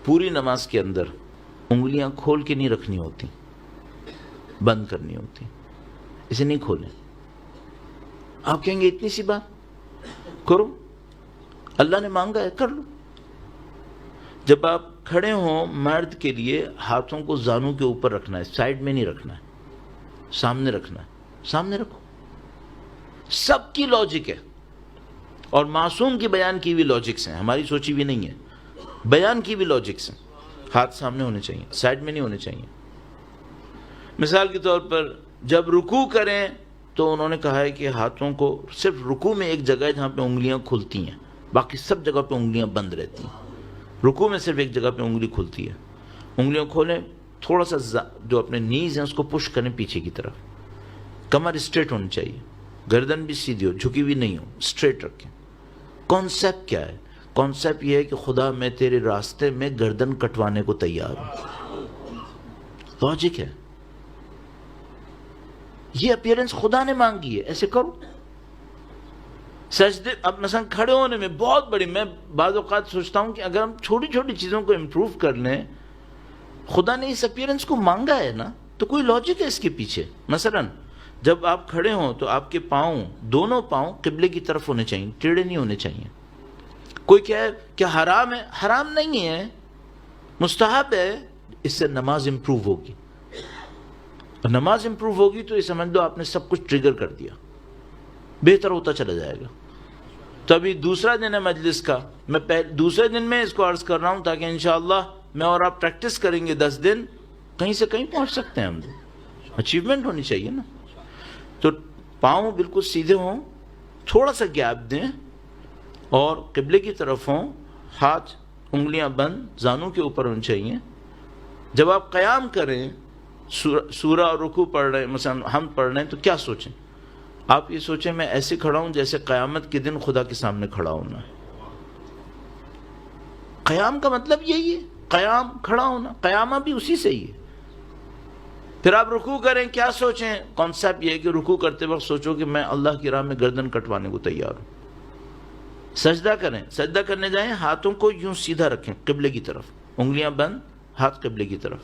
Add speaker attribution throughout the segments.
Speaker 1: پوری نماز کے اندر انگلیاں کھول کے نہیں رکھنی ہوتی، بند کرنی ہوتی، اسے نہیں کھولیں۔ آپ کہیں گے اتنی سی بات کرو، اللہ نے مانگا ہے کر لو۔ جب آپ کھڑے ہوں مرد کے لیے ہاتھوں کو زانوں کے اوپر رکھنا ہے، سائڈ میں نہیں رکھنا ہے، سامنے رکھنا ہے، سامنے رکھو۔ سب کی لاجک ہے اور معصوم کی بیان کی بھی لاجکس ہیں، ہماری سوچی بھی نہیں ہے، بیان کی بھی لاجکس ہیں۔ ہاتھ سامنے ہونے چاہیے، سائڈ میں نہیں ہونے چاہیے۔ مثال کے طور پر جب رکوع کریں تو انہوں نے کہا ہے کہ ہاتھوں کو صرف رکوع میں ایک جگہ ہے جہاں پہ انگلیاں کھلتی ہیں، باقی سب جگہ پہ انگلیاں بند رہتی ہیں۔ رکوع میں صرف ایک جگہ پہ انگلی کھلتی ہے، انگلیاں کھولیں، تھوڑا سا جو اپنے نیز ہیں اس کو پش کریں پیچھے کی طرف، کمر اسٹریٹ ہونی چاہیے، گردن بھی سیدھی ہو، جھکی بھی نہیں ہو، اسٹریٹ رکھیں۔ کانسیپٹ کیا ہے؟ کانسیپٹ یہ ہے کہ خدا میں تیرے راستے میں گردن کٹوانے کو تیار ہوں، لاجک ہے۔ یہ اپیرنس خدا نے مانگی ہے، ایسے کرو۔ سجدے اب مثلا کھڑے ہونے میں بہت بڑی، میں بعض اوقات سوچتا ہوں کہ اگر ہم چھوٹی چھوٹی چیزوں کو امپروو کر لیں، خدا نے اس اپیرنس کو مانگا ہے نا، تو کوئی لاجک ہے اس کے پیچھے۔ مثلا جب آپ کھڑے ہوں تو آپ کے پاؤں، دونوں پاؤں قبلے کی طرف ہونے چاہیے، ٹیڑھے نہیں ہونے چاہیے۔ کوئی کہے کہ حرام ہے، حرام نہیں ہے، مستحب ہے، اس سے نماز امپروو ہوگی۔ اور نماز امپروو ہوگی تو یہ سمجھ لو آپ نے سب کچھ ٹریگر کر دیا، بہتر ہوتا چلا جائے گا۔ تو ابھی دوسرا دن ہے مجلس کا، میں دوسرے دن میں اس کو عرض کر رہا ہوں تاکہ انشاءاللہ میں اور آپ پریکٹس کریں گے 10 دن، کہیں سے کہیں پہنچ سکتے ہیں ہم، اچیومنٹ ہونی چاہیے نا۔ تو پاؤں بالکل سیدھے ہوں، تھوڑا سا گیپ دیں اور قبلے کی طرف ہوں، ہاتھ انگلیاں بند، زانوں کے اوپر ہونے چاہیے۔ جب آپ قیام کریں، سورہ اور رکوع پڑھ رہے ہیں، مثلا ہم پڑھ رہے ہیں، تو کیا سوچیں؟ آپ یہ سوچیں میں ایسے کھڑا ہوں جیسے قیامت کے دن خدا کے سامنے کھڑا ہونا ہے۔ قیام کا مطلب یہی ہے، قیام کھڑا ہونا، قیامہ بھی اسی سے ہی ہے۔ پھر آپ رکوع کریں، کیا سوچیں؟ کانسیپٹ یہ ہے کہ رکوع کرتے وقت سوچو کہ میں اللہ کی راہ میں گردن کٹوانے کو تیار ہوں۔ سجدہ کریں، سجدہ کرنے جائیں، ہاتھوں کو یوں سیدھا رکھیں قبلے کی طرف، انگلیاں بند، ہاتھ قبلے کی طرف۔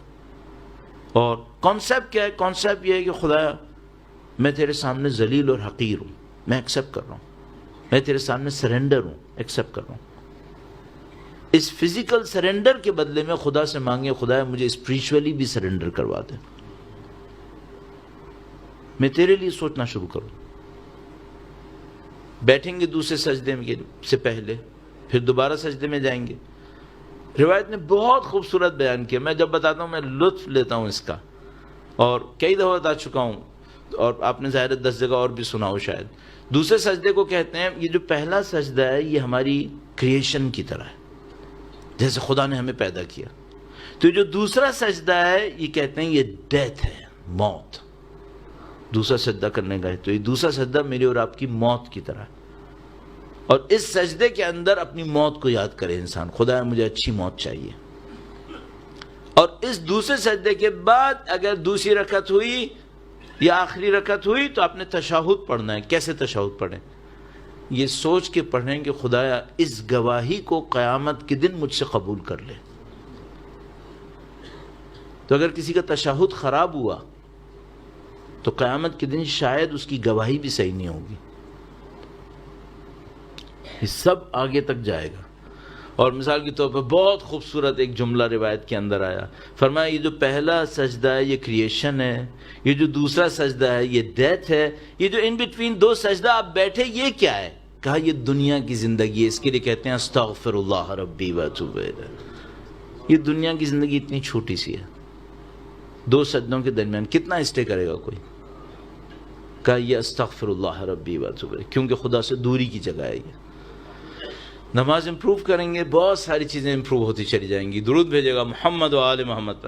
Speaker 1: اور کانسیپٹ کیا ہے؟ کانسیپٹ یہ ہے کہ خدا میں تیرے سامنے ذلیل اور حقیر ہوں، میں ایکسیپٹ کر رہا ہوں، میں تیرے سامنے سرنڈر ہوں، ایکسیپٹ کر رہا ہوں۔ اس فزیکل سرنڈر کے بدلے میں خدا سے مانگے، خدا مجھے اسپریچولی بھی سرنڈر کروا دے، میں تیرے لیے سوچنا شروع کروں۔ بیٹھیں گے دوسرے سجدے سے پہلے، پھر دوبارہ سجدے میں جائیں گے۔ روایت نے بہت خوبصورت بیان کیا، میں جب بتاتا ہوں میں لطف لیتا ہوں اس کا، اور کئی دفعہ بتا چکا ہوں، اور آپ نے ظاہر 10 جگہ اور بھی سنا ہو شاید۔ دوسرے سجدے کو کہتے ہیں، یہ جو پہلا سجدہ ہے یہ ہماری کریشن کی طرح ہے، جیسے خدا نے ہمیں پیدا کیا۔ تو جو دوسرا سجدہ ہے یہ کہتے ہیں یہ ڈیتھ ہے، موت۔ دوسرا سجدہ کرنے کا ہے تو یہ دوسرا سجدہ میری اور آپ کی موت کی طرح ہے۔ اور اس سجدے کے اندر اپنی موت کو یاد کرے انسان، خدا مجھے اچھی موت چاہیے۔ اور اس دوسرے سجدے کے بعد اگر دوسری رکعت ہوئی یا آخری رکعت ہوئی تو آپ نے تشہد پڑھنا ہے۔ کیسے تشہد پڑھیں؟ یہ سوچ کے پڑھیں کہ خدایا اس گواہی کو قیامت کے دن مجھ سے قبول کر لے۔ تو اگر کسی کا تشہد خراب ہوا تو قیامت کے دن شاید اس کی گواہی بھی صحیح نہیں ہوگی۔ یہ سب آگے تک جائے گا۔ اور مثال کے طور پر بہت خوبصورت ایک جملہ روایت کے اندر آیا، فرمایا یہ جو پہلا سجدہ ہے یہ کریشن ہے، یہ جو دوسرا سجدہ ہے یہ ڈیتھ ہے، یہ جو ان بٹوین دو سجدہ آپ بیٹھے یہ کیا ہے؟ کہا یہ دنیا کی زندگی ہے، اس کے لیے کہتے ہیں استغفر اللہ ربی واتوب الیہ۔ یہ دنیا کی زندگی اتنی چھوٹی سی ہے، دو سجدوں کے درمیان کتنا اسٹے کرے گا کوئی؟ کہا یہ استغفر اللہ ربی واتوب الیہ، کیونکہ خدا سے دوری کی جگہ ہے یہ۔ نماز امپروو کریں گے، بہت ساری چیزیں امپروو ہوتی چلی جائیں گی۔ درود بھیجے گا محمد و آل محمد پر۔